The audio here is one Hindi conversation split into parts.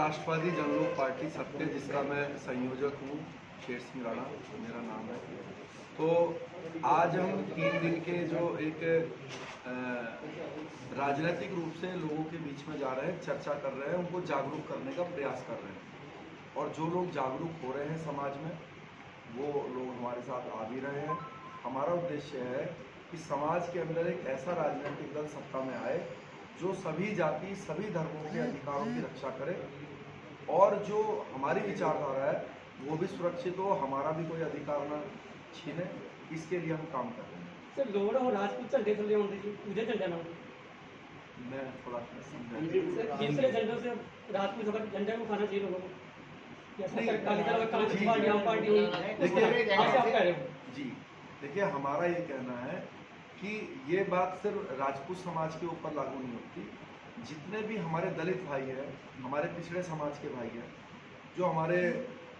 राष्ट्रवादी जनलोक पार्टी सत्य, जिसका मैं संयोजक हूँ, शेर सिंह राणा मेरा नाम है। तो आज हम 3 दिन के जो एक राजनीतिक रूप से लोगों के बीच में जा रहे हैं, चर्चा कर रहे हैं, उनको जागरूक करने का प्रयास कर रहे हैं। और जो लोग जागरूक हो रहे हैं समाज में, वो लोग हमारे साथ आ भी रहे हैं। हमारा उद्देश्य है कि समाज के अंदर एक ऐसा राजनीतिक दल सत्ता में आए जो सभी जाति, सभी धर्मों के अधिकारों की रक्षा करे, और जो हमारी विचारधारा है वो भी सुरक्षित हो, हमारा भी कोई अधिकार ना छीने। इसके लिए हम काम कर रहे हैं। सर लोड़ और राजपूत झंडे थले होंगे जी, पूरे झंडे ना मैं थोड़ा समझा। दूसरे झंडों से राजपूत होकर झंडे को खाना चाहिए लोगों को। जी देखिए, हमारा ये कहना है कि ये बात सिर्फ राजपूत समाज के ऊपर लागू नहीं होती। जितने भी हमारे दलित भाई हैं, हमारे पिछड़े समाज के भाई हैं, जो हमारे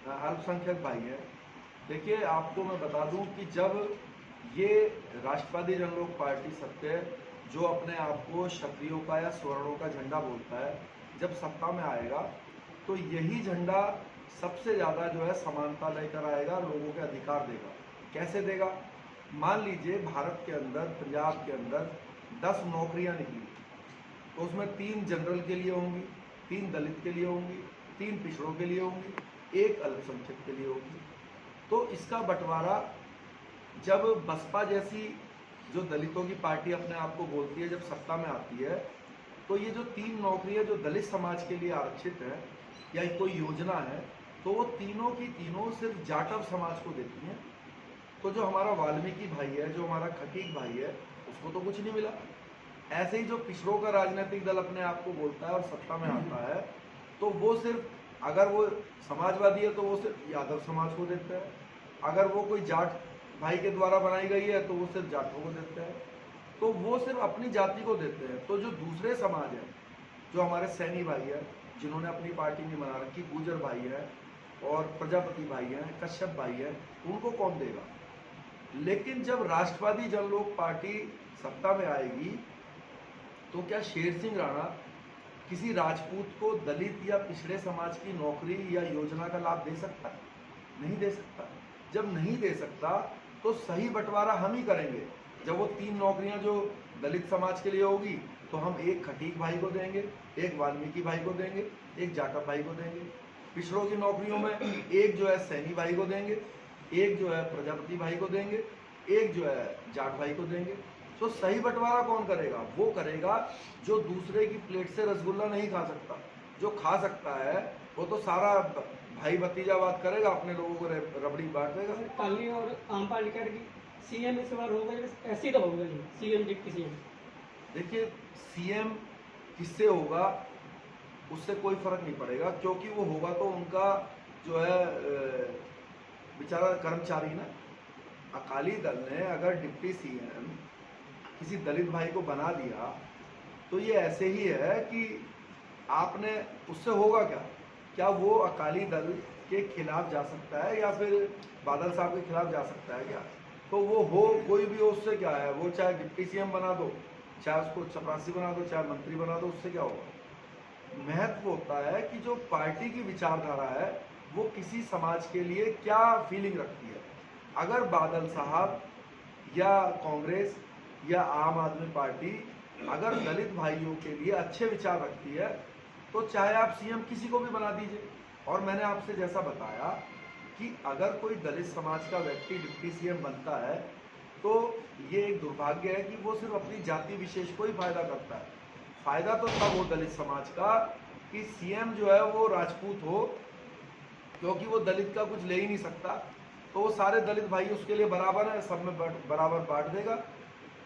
अल्पसंख्यक भाई हैं, देखिए आपको मैं बता दूं कि जब ये राष्ट्रवादी जनलोक पार्टी सत्य, जो अपने आप को क्षत्रियों का या स्वर्णों का झंडा बोलता है, जब सत्ता में आएगा तो यही झंडा सबसे ज़्यादा जो है समानता लेकर आएगा, लोगों के अधिकार देगा। कैसे देगा? मान लीजिए भारत के अंदर, पंजाब के अंदर 10 नौकरियां निकली, तो उसमें 3 जनरल के लिए होंगी, 3 दलित के लिए होंगी, 3 पिछड़ों के लिए होंगी, 1 अल्पसंख्यक के लिए होगी। तो इसका बंटवारा जब बसपा जैसी जो दलितों की पार्टी अपने आप को बोलती है, जब सत्ता में आती है, तो ये जो 3 नौकरियां जो दलित समाज के लिए आरक्षित है या कोई योजना है, तो वो तीनों की तीनों सिर्फ जाटव समाज को देती हैं। तो जो हमारा वाल्मीकि भाई है, जो हमारा खटीक भाई है, उसको तो कुछ नहीं मिला। ऐसे ही जो पिछड़ों का राजनीतिक दल अपने आप को बोलता है और सत्ता में आता है, तो वो सिर्फ, अगर वो समाजवादी है तो वो सिर्फ यादव समाज को देता है, अगर वो कोई जाट भाई के द्वारा बनाई गई है तो वो सिर्फ जाटों को देते हैं, तो वो सिर्फ अपनी जाति को देते हैं। तो जो दूसरे समाज हैं, जो हमारे सैनी भाई है, जिन्होंने अपनी पार्टी नहीं बना रखी, गुजर भाई है और प्रजापति भाई हैं, कश्यप भाई है, उनको कौन देगा? लेकिन जब राष्ट्रवादी जनलोक पार्टी सत्ता में आएगी, तो क्या शेर सिंह राणा किसी राजपूत को दलित या पिछड़े समाज की नौकरी या योजना का लाभ दे सकता है? नहीं दे सकता। जब नहीं दे सकता तो सही बंटवारा हम ही करेंगे। जब वो 3 नौकरियां जो दलित समाज के लिए होगी, तो हम 1 खटीक भाई को देंगे, 1 वाल्मीकि भाई को देंगे, 1 जाटव भाई को देंगे। पिछड़ों की नौकरियों में 1 जो है सैनी भाई को देंगे, 1 जो है प्रजापति भाई को देंगे, 1 जो है जाट भाई को देंगे। तो सही बंटवारा कौन करेगा? वो करेगा जो दूसरे की प्लेट से रसगुल्ला नहीं खा सकता। जो खा सकता है वो तो सारा भाई भतीजावाद करेगा, अपने लोगों को रबड़ी बांट देगा। काली और आम पार्टी की सीएम इस बार होगा, ऐसी तो होगा नहीं सीएम, डिप्टी सीएम। देखिए, सीएम किससे होगा उससे कोई फर्क नहीं पड़ेगा, क्योंकि वो होगा तो उनका जो है बेचारा कर्मचारी ना। अकाली दल ने अगर डिप्टी सीएम किसी दलित भाई को बना दिया, तो ये ऐसे ही है कि आपने, उससे होगा क्या? क्या वो अकाली दल के खिलाफ जा सकता है या फिर बादल साहब के खिलाफ जा सकता है क्या? तो वो हो, कोई भी हो, उससे क्या है? वो चाहे डिप्टी सीएम बना दो, चाहे उसको चपरासी बना दो, चाहे मंत्री बना दो, उससे क्या होगा? महत्व होता है कि जो पार्टी की विचारधारा है वो किसी समाज के लिए क्या फीलिंग रखती है। अगर बादल साहब या कांग्रेस या आम आदमी पार्टी अगर दलित भाइयों के लिए अच्छे विचार रखती है, तो चाहे आप सीएम किसी को भी बना दीजिए। और मैंने आपसे जैसा बताया कि अगर कोई दलित समाज का व्यक्ति डिप्टी सीएम बनता है, तो ये एक दुर्भाग्य है कि वो सिर्फ अपनी जाति विशेष को ही फायदा करता है। फायदा तो था वो दलित समाज का कि सीएम जो है वो राजपूत हो, क्योंकि वो दलित का कुछ ले ही नहीं सकता, तो वो सारे दलित भाई उसके लिए बराबर है, सब में बराबर बांट देगा।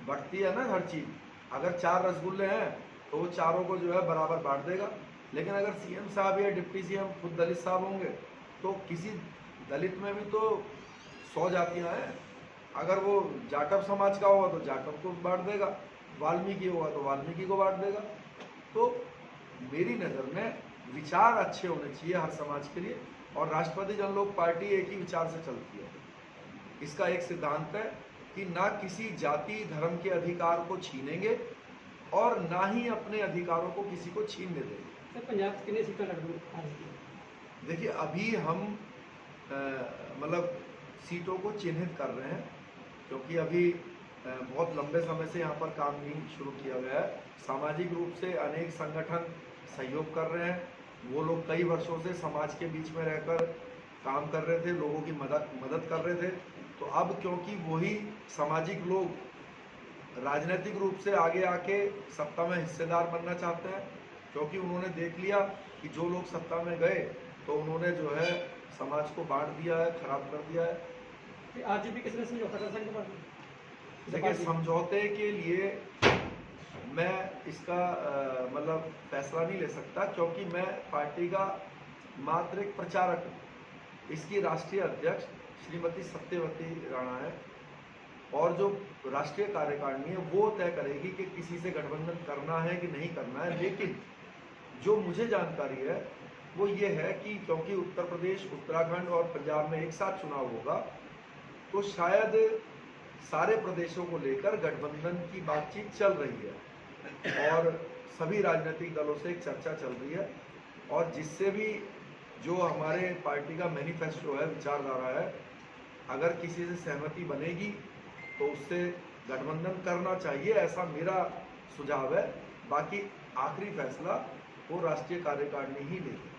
बढ़ती है ना हर चीज़। अगर 4 रसगुल्ले हैं तो वो चारों को जो है बराबर बांट देगा। लेकिन अगर सीएम साहब या डिप्टी सीएम खुद दलित साहब होंगे, तो किसी दलित में भी तो 100 जातियाँ हैं। अगर वो जाटव समाज का होगा तो जाटव को बांट देगा, वाल्मीकि होगा तो वाल्मीकि को बांट देगा। तो मेरी नज़र में विचार अच्छे होने चाहिए हर समाज के लिए, और राष्ट्रवादी जनलोक पार्टी एक ही विचार से चलती है। इसका एक सिद्धांत है कि ना किसी जाति धर्म के अधिकार को छीनेंगे और ना ही अपने अधिकारों को किसी को छीनने देंगे। सर पंजाब से कितनी सीटें लड़ रही हैं? देखिए अभी हम मतलब सीटों को चिन्हित कर रहे हैं, क्योंकि अभी बहुत लंबे समय से यहाँ पर काम नहीं शुरू किया गया है। सामाजिक रूप से अनेक संगठन सहयोग कर रहे हैं, वो लोग कई वर्षों से समाज के बीच में रहकर काम कर रहे थे, लोगों की मदद कर रहे थे। तो अब क्योंकि वही सामाजिक लोग राजनीतिक रूप से आगे आके सत्ता में हिस्सेदार बनना चाहते हैं, क्योंकि उन्होंने देख लिया कि जो लोग सत्ता में गए तो उन्होंने जो है समाज को बांट दिया है, खराब कर दिया है। कि आज भी किसी ने समझौता कर सकते पार्टी? देखिए समझौते के लिए मैं इसका मतलब फैसला नहीं ले सकता, क्योंकि मैं पार्टी का मात्र एक प्रचारक हूँ। इसकी राष्ट्रीय अध्यक्ष श्रीमती सत्यवती राणा है, और जो राष्ट्रीय कार्यकारिणी है वो तय करेगी कि किसी से गठबंधन करना है कि नहीं करना है। लेकिन जो मुझे जानकारी है वो ये है कि क्योंकि उत्तर प्रदेश, उत्तराखंड और पंजाब में एक साथ चुनाव होगा, तो शायद सारे प्रदेशों को लेकर गठबंधन की बातचीत चल रही है और सभी राजनीतिक दलों से एक चर्चा चल रही है, और जिससे भी जो हमारे पार्टी का मैनिफेस्टो है, विचारधारा है, अगर किसी से सहमति बनेगी तो उससे गठबंधन करना चाहिए, ऐसा मेरा सुझाव है। बाकी आखिरी फैसला वो राष्ट्रीय कार्यकारिणी ही लेगी।